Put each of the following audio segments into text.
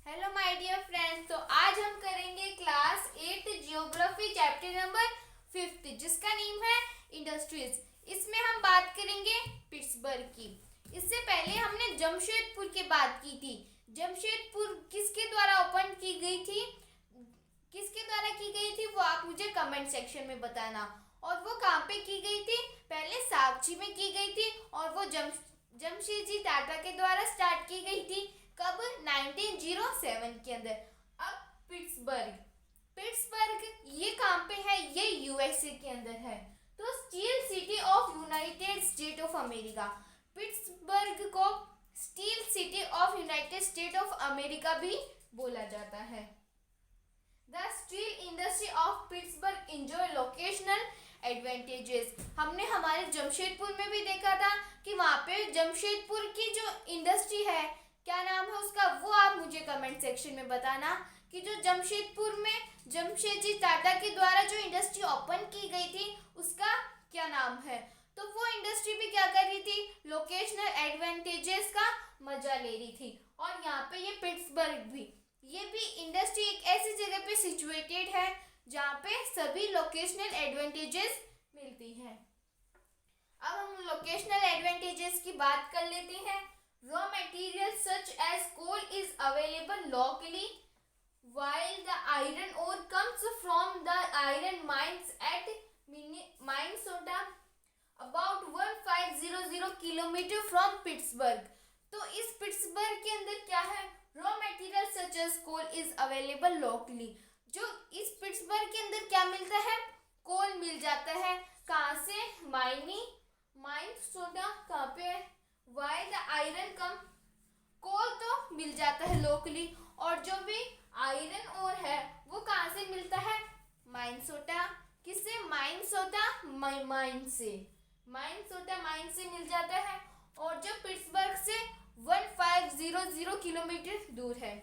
Hello my dear friends. तो आज हम करेंगे क्लास 8 जियोग्राफी चैप्टर नंबर 5 जिसका नेम है इंडस्ट्रीज। इसमें हम बात करेंगे पिट्सबर्ग की। इससे पहले हमने जमशेदपुर की बात की थी। जमशेदपुर किसके द्वारा ओपन की गई थी, वो आप मुझे कमेंट सेक्शन में बताना। और वो कहाँ पे की गई थी? पहले साक्षी में की गई थी और वो जमशेदजी टाटा के द्वारा स्टार्ट की गई थी। कब? 1907 के अंदर। अब पिट्सबर्ग ये कहाँ पे है? ये यूएसए के अंदर है। तो steel city of United State of America, Pittsburgh को steel city of United State of America भी बोला जाता है। The steel industry of Pittsburgh enjoy locational advantages. हमने हमारे जमशेदपुर में भी देखा था कि वहाँ पे जमशेदपुर की जो इंडस्ट्री है, क्या नाम है उसका, वो आप मुझे कमेंट सेक्शन में बताना कि जो जमशेदपुर में जमशेदजी टाटा के द्वारा जो इंडस्ट्री ओपन की गई थी उसका क्या नाम है। तो वो इंडस्ट्री भी क्या कर रही थी? लोकेशनल एडवांटेजेस का मजा ले रही थी। और यहाँ पे ये पिट्सबर्ग भी, ये भी इंडस्ट्री एक ऐसी जगह पे सिचुएटेड है जहाँ पे सभी लोकेशनल एडवांटेजेस मिलती हैं। अब हम लोकेशनल एडवांटेजेस की बात कर लेते हैं। Raw material such as coal is available locally while the iron ore comes from the iron mines at Minnesota about 1500 kilometre from Pittsburgh. तो इस पिट्सबर्ग के अंदर क्या है? Raw material such as coal is available locally। जो इस Pittsburgh के अंदर क्या मिलता है? कोल मिल जाता है। कहाँ से? माइनसोटा कहाँ पे है? वाइल द आयरन कम, कोल तो मिल जाता है लोकली, और जो भी आयरन ओर है वो कहाँ से मिलता है? माइनसोटा। किससे? माइनसोटा माइन से मिल जाता है। और जो पिट्सबर्ग से 1500 किलोमीटर दूर है।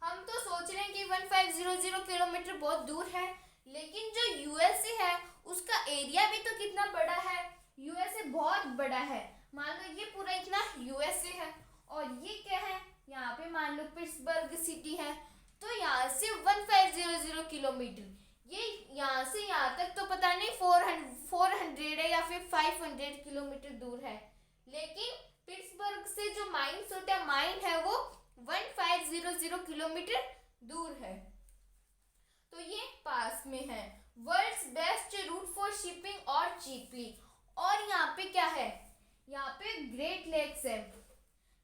हम तो सोच रहे हैं कि 1500 किलोमीटर बहुत दूर है, लेकिन जो यूएसए है उसका एरिया भी तो कितना बड़ा है। यूएसए बहुत बड़ा है। मान लो ये पूरा इतना यूएसए है और ये क्या है? यहाँ पे मान लो पिट्सबर्ग सिटी है। तो यहाँ से 1500 किलोमीटर, ये यहाँ से यहाँ तक तो पता नहीं 400 है या फिर 500 किलोमीटर दूर है। लेकिन पिट्सबर्ग से जो माइनसोटा माइन है वो 1500 किलोमीटर दूर है। तो ये पास में है। World's best route for shipping और चीपली। और यहाँ पे क्या है? यहाँ पे ग्रेट लेक्स है।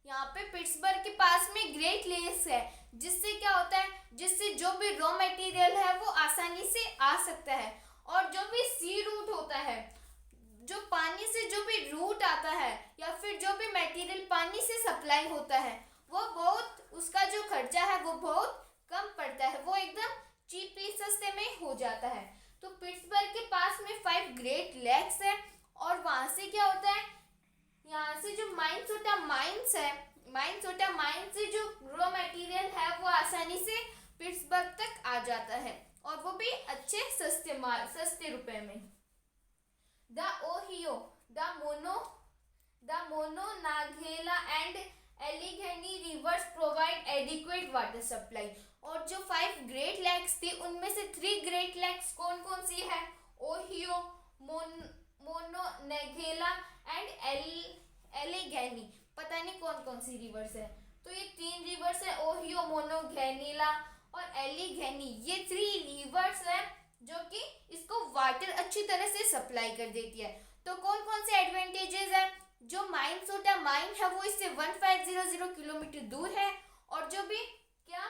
यहाँ पे पिट्सबर्ग के पास में ग्रेट लेक्स है, जिससे क्या होता है? जिससे जो भी रॉ मटेरियल है वो आसानी से आ सकता है। और जो भी सी रूट होता है, जो पानी से जो भी रूट आता है या फिर जो भी मटेरियल पानी से सप्लाई होता है, वो बहुत, उसका जो खर्चा है वो बहुत कम पड़ता है, वो एकदम चीपली सस्ते में हो जाता है। तो पिट्सबर्ग के पास में 5 ग्रेट लेक्स है। और वहाँ से क्या होता है? यहाँ से जो माइनसोटा माइन से जो रॉ मटेरियल है वो आसानी से पिट्सबर्ग तक आ जाता है, और वो भी अच्छे सस्ते रुपए में। The Ohio, the Monongahela and Allegheny rivers provide adequate water supply. और जो 5 ग्रेट लेक्स थी उनमें से 3 ग्रेट लेक्स कौन कौन सी है? Ohio, Monongahela and Allegheny. पता नहीं कौन कौन सी रिवर्स है। तो ये 3 रिवर्स है, ओहियो, मोनोगेनिला और एलिगेनी। ये 3 रिवर्स है जो कि इसको वाटर अच्छी तरह से सप्लाई कर देती है। तो कौन कौन से एडवांटेजेस है? जो माइनसोटा माइन है वो इससे 1500 किलोमीटर दूर है, और जो भी क्या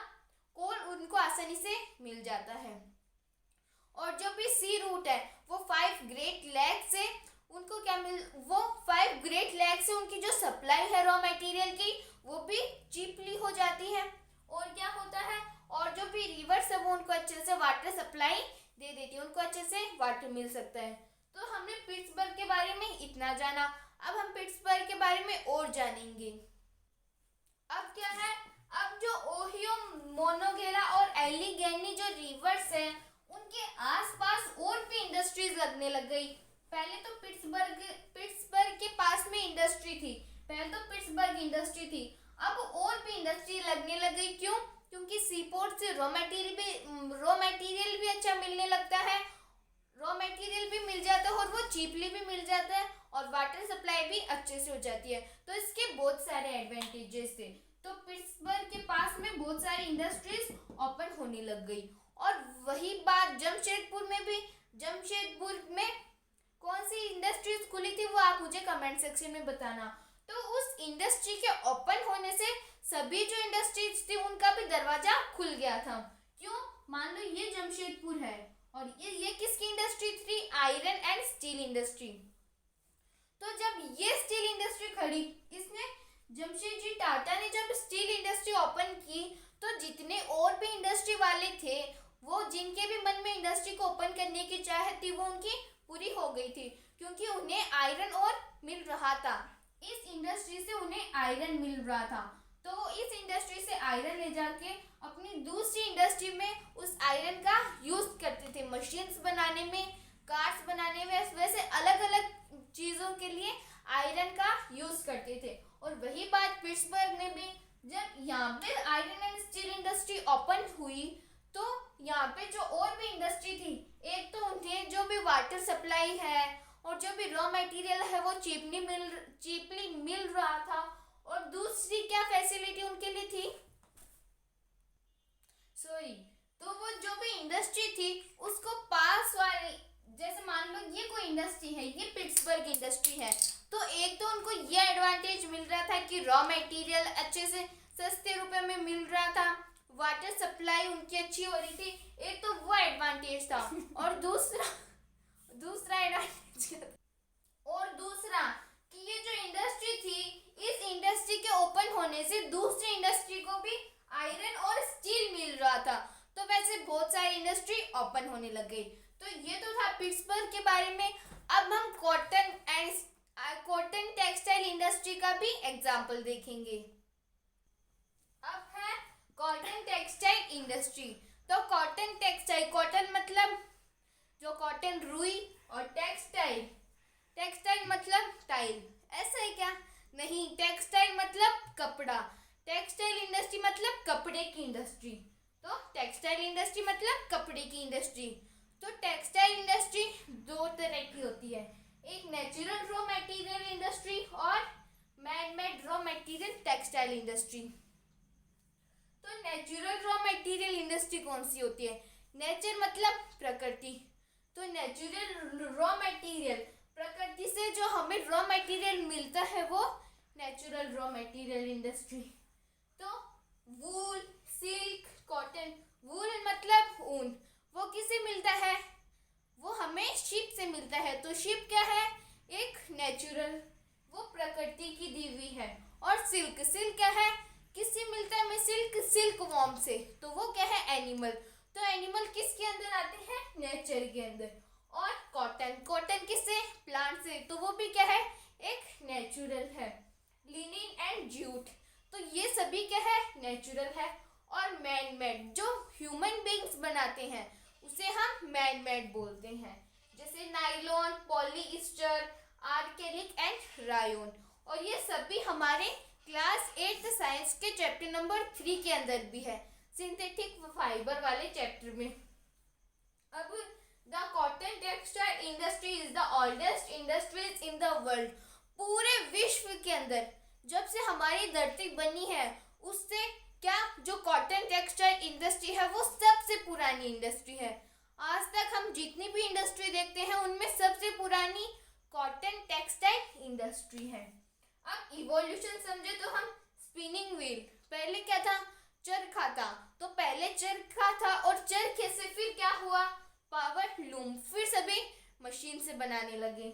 कोल उनको आसानी से मिल जाता है। और जो भी सी रूट है वो 5 ग्रेट लेक्स से उनको क्या वो 5 ग्रेट लेक्स से उनकी जो सप्लाई है रॉ मटेरियल की वो भी चीपली हो जाती है। और क्या होता है? और जो भी रिवर्स है वो उनको अच्छे से वाटर सप्लाई दे देती है, उनको अच्छे से वाटर मिल सकता है। तो हमने पिट्सबर्ग के बारे में इतना जाना। अब हम पिट्सबर्ग के बारे में और जानेंगे। अब क्या है? अब जो ओहियो, मोनोगेला और एलिगेनी जो रिवर्स है उनके आसपास और भी इंडस्ट्रीज लगने लग गई। पहले तो पिट्सबर्ग के पास में इंडस्ट्री थी, पहले तो पिट्सबर्ग इंडस्ट्री थी, अब और भी इंडस्ट्री लगने लग गई। क्यों? क्योंकि सी पोर्ट से रॉ मटेरियल भी अच्छा मिलने लगता है, रॉ मटेरियल भी मिल जाता है और वो चीपली भी मिल जाता है और वाटर सप्लाई भी अच्छे से हो जाती है। तो इसके बहुत सारे एडवांटेजेस थे। तो पिट्सबर्ग के पास में बहुत सारी इंडस्ट्रीज ओपन होने लग गई। और वही बात जमशेदपुर में भी। जमशेदपुर में कौन सी इंडस्ट्रीज खुली थी वो आप मुझे कमेंट सेक्शन में बताना। तो उस इंडस्ट्री के ओपन होने से सभी जो इंडस्ट्रीज थी उनका भी दरवाजा खुल गया था। क्यों? मान लो ये जमशेदपुर है और ये किसकी इंडस्ट्री थी? Iron and steel industry. तो जब ये स्टील इंडस्ट्री खड़ी, इसने जमशेदजी टाटा ने जब स्टील इंडस्ट्री ओपन की तो जितने और भी इंडस्ट्री वाले थे, वो जिनके भी मन में इंडस्ट्री को ओपन करने की चाहत थी वो उनकी पूरी हो गई थी, क्योंकि उन्हें आयरन और मिल रहा था। इस इंडस्ट्री से उन्हें आयरन मिल रहा था, तो वो इस इंडस्ट्री से आयरन ले जाके अपनी दूसरी इंडस्ट्री में उस आयरन का यूज करते थे, मशीन्स बनाने में, कार्स बनाने में, वैसे अलग अलग चीज़ों के लिए आयरन का यूज करते थे। और वही बात पिट्सबर्ग में भी, जब यहाँ पे iron and steel industry open हुई तो यहाँ पे जो और भी इंडस्ट्री थी, एक तो उन्हें जो भी वाटर सप्लाई है और जो भी रॉ मटेरियल है वो चीपली मिल रहा था। और दूसरी क्या फैसिलिटी उनके लिए थी? तो वो जो भी इंडस्ट्री थी उसको पास वाली, जैसे मान लो ये कोई इंडस्ट्री है, ये पिट्सबर्ग इंडस्ट्री है, तो एक तो उनको ये एडवांटेज मिल रहा था कि रॉ मटेरियल अच्छे से सस्ते रुपए में मिल रहा था, वाटर सप्लाई उनकी अच्छी हो रही थी, एक तो वो एडवांटेज था। और दूसरा कि ये जो इंडस्ट्री थी, इस इंडस्ट्री के ओपन होने से दूसरी इंडस्ट्री को भी आयरन और स्टील मिल रहा था, तो वैसे बहुत सारी इंडस्ट्री ओपन होने लग गई। तो ये तो था पिट्सबर्ग के बारे में। अब हम कॉटन टेक्सटाइल इंडस्ट्री का भी एग्जाम्पल देखेंगे। अब है कॉटन टेक्सटाइल इंडस्ट्री। तो कॉटन टेक्सटाइल, कॉटन मतलब जो कॉटन रुई, और टेक्सटाइल मतलब टाइल। ऐसा है क्या? नहीं, टेक्सटाइल मतलब कपड़ा, टेक्सटाइल इंडस्ट्री मतलब कपड़े की इंडस्ट्री। तो टेक्सटाइल इंडस्ट्री मतलब कपड़े की इंडस्ट्री। तो टेक्सटाइल इंडस्ट्री दो तरह की होती है, एक नेचुरल रॉ मटेरियल इंडस्ट्री और man made raw material textile industry. तो नेचुरल रॉ मटेरियल इंडस्ट्री कौन सी होती है? नेचर मतलब प्रकृति, तो नेचुरल रॉ मटेरियल, प्रकृति से जो हमें रॉ मटेरियल मिलता है वो नेचुरल रॉ मटेरियल इंडस्ट्री। तो वूल, सिल्क, कॉटन। वूल मतलब ऊन, वो किससे मिलता है? वो हमें शिप से मिलता है। तो शिप क्या है? एक नेचुरल, वो प्रकृति की दी हुई है। और सिल्क क्या है? किससे मिलता है हमें सिल्क? सिल्क वॉर्म से। तो वो क्या है? एनिमल। तो एनिमल किसके अंदर आते हैं? नेचर के अंदर। और कॉटन किससे? प्लांट से। तो वो भी क्या है? एक नेचुरल है। लिनिन एंड जूट, तो ये सभी क्या है? नेचुरल है। और मैन मेड, जो ह्यूमन बींग्स बनाते हैं उसे हम मैन मेड बोलते हैं, जैसे नाइलॉन, पॉलीस्टर, आर्केलिक एंड रायोन। और ये सभी हमारे क्लास 8 साइंस के चैप्टर नंबर 3 के अंदर भी है, सिंथेटिक फाइबर वाले चैप्टर में। अब the cotton textile industry is the oldest industries in the world. पूरे विश्व के अंदर जब से हमारी धरती बनी है उससे क्या जो कॉटन टेक्सटाइल इंडस्ट्री है वो सबसे पुरानी इंडस्ट्री है। आज तक हम जितनी भी इंडस्ट्री देखते हैं उनमें सबसे पुरानी कॉटन टेक्सटाइल इंडस्ट्री है। अब इवोल्यूशन समझे तो हम स्पिनिंग व्हील, पहले क्या था? चरखा था। तो पहले चरखा था और चरखे से फिर क्या हुआ? पावर लूम, फिर सभी मशीन से बनाने लगे।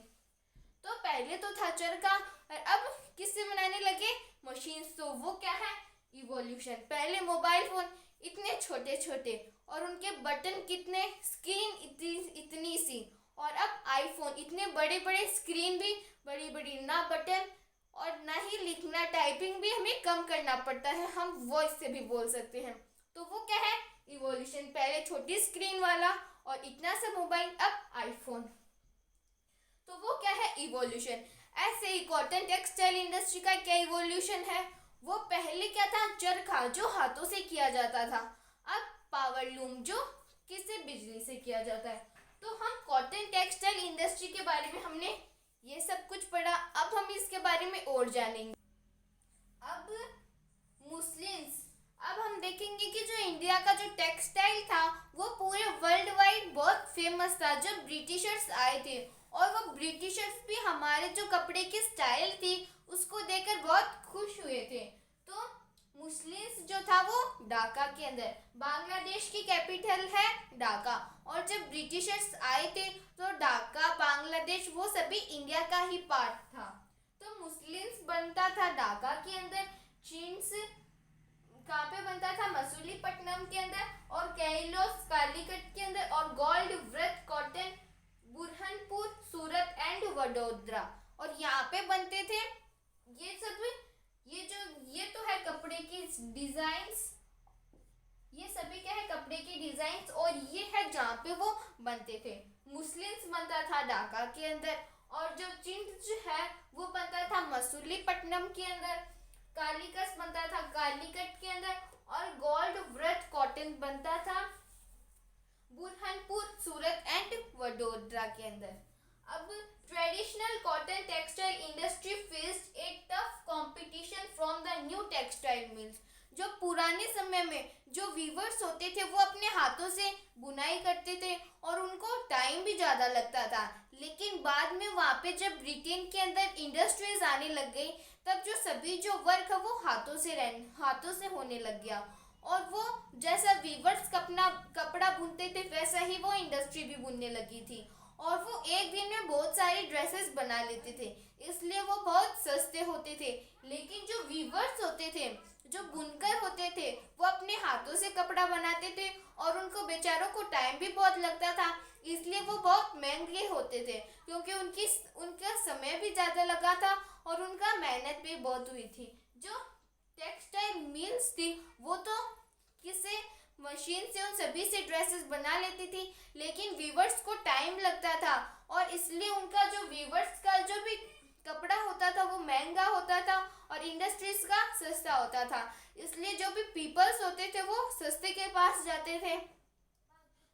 तो पहले तो था चरखा और अब किससे बनाने लगे? मशीन। तो वो क्या है? इवोल्यूशन। पहले मोबाइल फोन इतने छोटे छोटे और उनके बटन कितने, स्क्रीन इतनी सी, और अब आईफोन इतने बड़े बड़े, स्क्रीन भी बड़ी बड़ी, ना बटन और ना ही लिखना, टाइपिंग भी हमें कम करना पड़ता है, हम वॉइस से भी बोल सकते हैं। तो वो क्या है? इवोल्यूशन। पहले छोटी स्क्रीन वाला और इतना सा मोबाइल, अब आईफोन। तो वो क्या है? इवोल्यूशन। ऐसे ही कॉटन टेक्सटाइल इंडस्ट्री का क्या इवोल्यूशन है? वो पहले क्या था, चरखा जो हाथों से किया जाता था, अब पावर लूम जो किससे, बिजली से किया जाता है। तो हम कॉटन टेक्सटाइल इंडस्ट्री के बारे में हमने ये सब कुछ पढ़ा। अब हम इसके बारे में और जानेंगे। अब मुस्लिम्स, अब हम देखेंगे कि जो इंडिया का जो टेक्सटाइल था वो पूरे वर्ल्ड वाइड बहुत फेमस था। जब ब्रिटिशर्स आए थे और वो ब्रिटिशर्स भी हमारे जो कपड़े की स्टाइल थी उसको देखकर बहुत खुश हुए थे। तो मुस्लिम्स जो था वो ढाका के अंदर, बांग्लादेश की कैपिटल है ढाका, और जब ब्रिटिशर्स आए थे तो ढाका, बांग्लादेश वो सभी इंडिया का ही पार्ट था। तो मुस्लिम्स बनता था ढाका के अंदर, चीन्स कहाँ पे बनता था, मसूलीपट्टनम के अंदर, और कैलोस कालीकट के अंदर, और गोल्ड व्रत cotton Burhanpur, Surat and Vadodara, और यहाँ पे बनते थे ये सब। ये तो है कपड़े की डिजाइन्स, ये सभी क्या है, कपड़े की डिजाइन्स, और ये है जहाँ पे वो बनते थे। मुस्लिम्स बनता था ढाका के अंदर, और जो चिंट है वो बनता था मसूलीपट्टनम के अंदर, कालीकस बनता था कालीकट के अंदर, और गोल्ड व्रत कॉटन बनता था बुरहानपुर, सूरत एंड वडोदरा के अंदर। अब traditional cotton textile industry faced A tough competition from the new textile mills. जो पुराने समय में जो वीवर्स होते थे वो अपने हाथों से बुनाई करते थे और उनको टाइम भी ज़्यादा लगता था, लेकिन बाद में वहाँ पे जब ब्रिटेन के अंदर इंडस्ट्रीज आने लग गई तब जो सभी जो वर्क है वो हाथों से होने लग गया, और वो जैसा वीवर्स कपड़ा बुनते थे वैसा ही वो इंडस्ट्री भी बुनने लगी थी, और वो एक दिन में बहुत सारी ड्रेसेस बना लेते थे, इसलिए वो बहुत सस्ते होते थे। लेकिन जो वीवर्स होते थे, जो बुनकर होते थे, वो अपने हाथों से कपड़ा बनाते थे और उनको बेचारों को टाइम भी बहुत लगता था, इसलिए वो बहुत महंगे होते थे, क्योंकि उनका समय भी ज़्यादा लगा था और उनका मेहनत भी बहुत हुई थी। जो टेक्सटाइल मिल्स थी वो तो किसे मशीन से उन सभी से ड्रेसेस बना लेती थी, लेकिन वीवर्स को टाइम लगता था और इसलिए उनका जो वीवर्स का जो भी कपड़ा होता था वो महंगा होता था और इंडस्ट्रीज का सस्ता होता था, इसलिए जो भी पीपल्स होते थे वो सस्ते के पास जाते थे।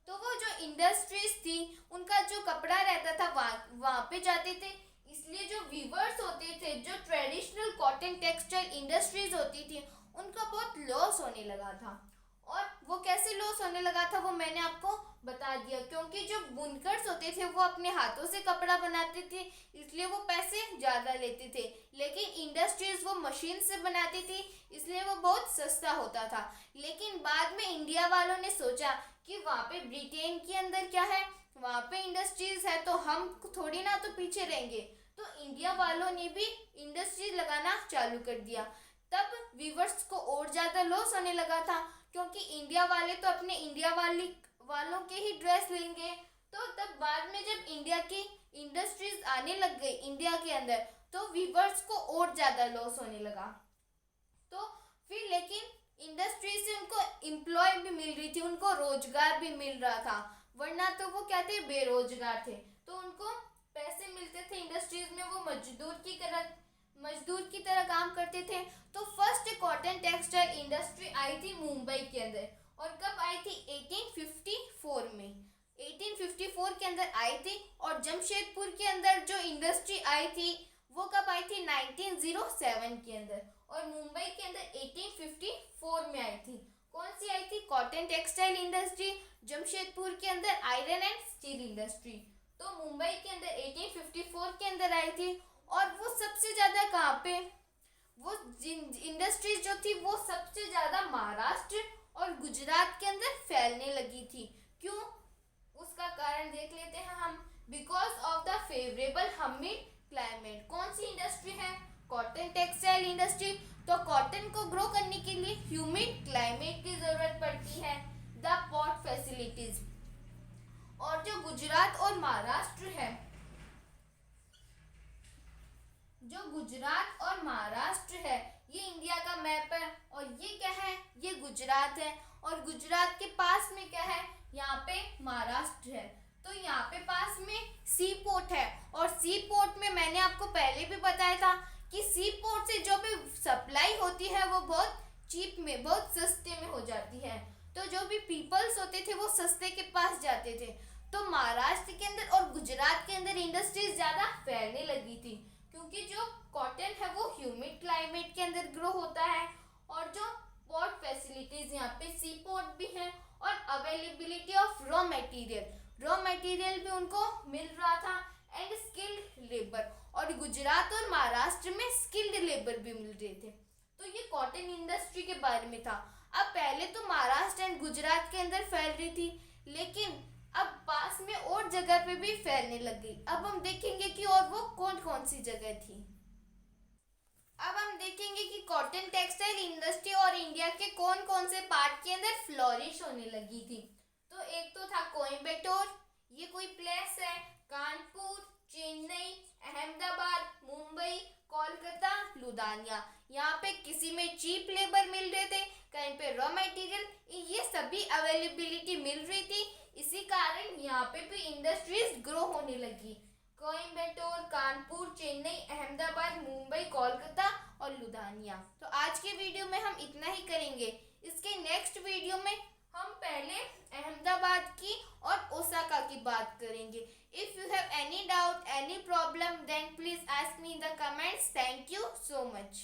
तो वो जो इंडस्ट्रीज थी उनका जो कपड़ा रहता था वहाँ पे जाते थे, इसलिए जो वीवर्स होते थे, जो ट्रेडिशनल कॉटन टेक्सटाइल इंडस्ट्रीज होती थी, उनका बहुत लॉस होने लगा था। और वो कैसे लॉस होने लगा था वो मैंने आपको बता दिया, क्योंकि जो बुनकर्स होते थे वो अपने हाथों से कपड़ा बनाते थे, इसलिए वो पैसे ज़्यादा लेते थे, लेकिन इंडस्ट्रीज वो मशीन से बनाती थी, इसलिए वो बहुत सस्ता होता था। लेकिन बाद में इंडिया वालों ने सोचा कि वहाँ पे ब्रिटेन के अंदर क्या है, वहाँ पे इंडस्ट्रीज है, तो हम थोड़ी ना तो पीछे रहेंगे, तो इंडिया वालों ने भी इंडस्ट्रीज लगाना चालू कर दिया। तब वीवर्स को और ज़्यादा लॉस होने लगा था, क्योंकि इंडिया वाले तो अपने वालों के ही ड्रेस लेंगे। तो तब बाद में जब इंडिया की इंडस्ट्रीज आने लग गई इंडिया के अंदर, तो वीवर्स को और ज़्यादा लॉस होने लगा। तो फिर लेकिन इंडस्ट्री से उनको एम्प्लॉय भी मिल रही थी, उनको रोजगार भी मिल रहा था, वरना तो वो क्या थे, बेरोजगार थे, तो उनको पैसे मिलते थे इंडस्ट्रीज में, वो मजदूर की तरह काम करते थे। तो first cotton textile industry I थी मुंबई के अंदर, और कब आई थी, 1854 में, 1854 के अंदर आई थी। और जमशेदपुर के अंदर जो इंडस्ट्री आई थी वो कब आई थी, 1907 के अंदर, और मुंबई के अंदर 1854 में आई थी। कौन सी आई थी, कॉटन टेक्सटाइल इंडस्ट्री। जमशेदपुर के अंदर आयरन एंड स्टील इंडस्ट्री। तो मुंबई के अंदर 1854 के अंदर आई थी, और वो सबसे ज़्यादा कहाँ पे, वो इंडस्ट्रीज जो थी वो सबसे ज़्यादा महाराष्ट्र और गुजरात के अंदर फैलने लगी थी। क्यों, उसका कारण देख लेते हैं हम। Because of the favourable humid climate. कौन सी इंडस्ट्री है, कॉटन टेक्सटाइल इंडस्ट्री। तो कॉटन को ग्रो करने के लिए ह्यूमिड क्लाइमेट की ज़रूरत पड़ती है, द पोर्ट फैसिलिटीज। और जो गुजरात और महाराष्ट्र है, जो गुजरात और महाराष्ट्र है, ये इंडिया का मैप है, और ये क्या है, ये गुजरात है, और गुजरात के पास में क्या है, यहाँ पे महाराष्ट्र है। तो यहाँ पे पास में सी पोर्ट है, और सी पोर्ट में मैंने आपको पहले भी बताया था कि सी पोर्ट से जो भी सप्लाई होती है वो बहुत चीप में, बहुत सस्ते में हो जाती है। तो जो भी पीपल्स होते थे वो सस्ते के पास जाते थे। तो महाराष्ट्र के अंदर और गुजरात के अंदर इंडस्ट्रीज ज़्यादा फैलने लगी थी, क्योंकि जो कॉटन है वो ह्यूमिड क्लाइमेट के अंदर ग्रो होता है, और जो पोर्ट फैसिलिटीज़ यहाँ पे सी पोर्ट भी हैं, और अवेलेबिलिटी ऑफ रॉ मटेरियल भी उनको मिल रहा था, एंड स्किल्ड लेबर, और गुजरात और महाराष्ट्र में स्किल्ड लेबर भी मिल रहे थे। तो ये कॉटन इंडस्ट्री के बारे में था। अब पहले तो महाराष्ट्र एंड गुजरात के अंदर फैल रही थी, लेकिन अब पास में और जगह पे भी फैलने लग गई। अब हम देखेंगे कि और वो कौन कौन सी जगह थी। अब हम देखेंगे कि कॉटन टेक्सटाइल इंडस्ट्री और इंडिया के कौन कौन से पार्ट के अंदर फ्लोरिश होने लगी थी। तो एक तो था कोयम्बटूर, ये कोई प्लेस है, कानपुर, चेन्नई, अहमदाबाद, मुंबई, कोलकाता, लुधियाना। यहाँ पे किसी में चीप लेबर मिल रहे थे, कहीं पे रॉ मटेरियल, ये सभी अवेलेबिलिटी मिल रही थी। इसी कारण यहाँ पे भी इंडस्ट्रीज ग्रो होने लगी। कोयम्बटूर, कानपुर, चेन्नई, अहमदाबाद, मुंबई, कोलकाता और लुधियाना। तो आज के वीडियो में हम इतना ही करेंगे। इसके नेक्स्ट वीडियो में हम पहले अहमदाबाद की और ओसाका की बात करेंगे। If you have any doubt, any problem, then please ask me in the comments. Thank you so much.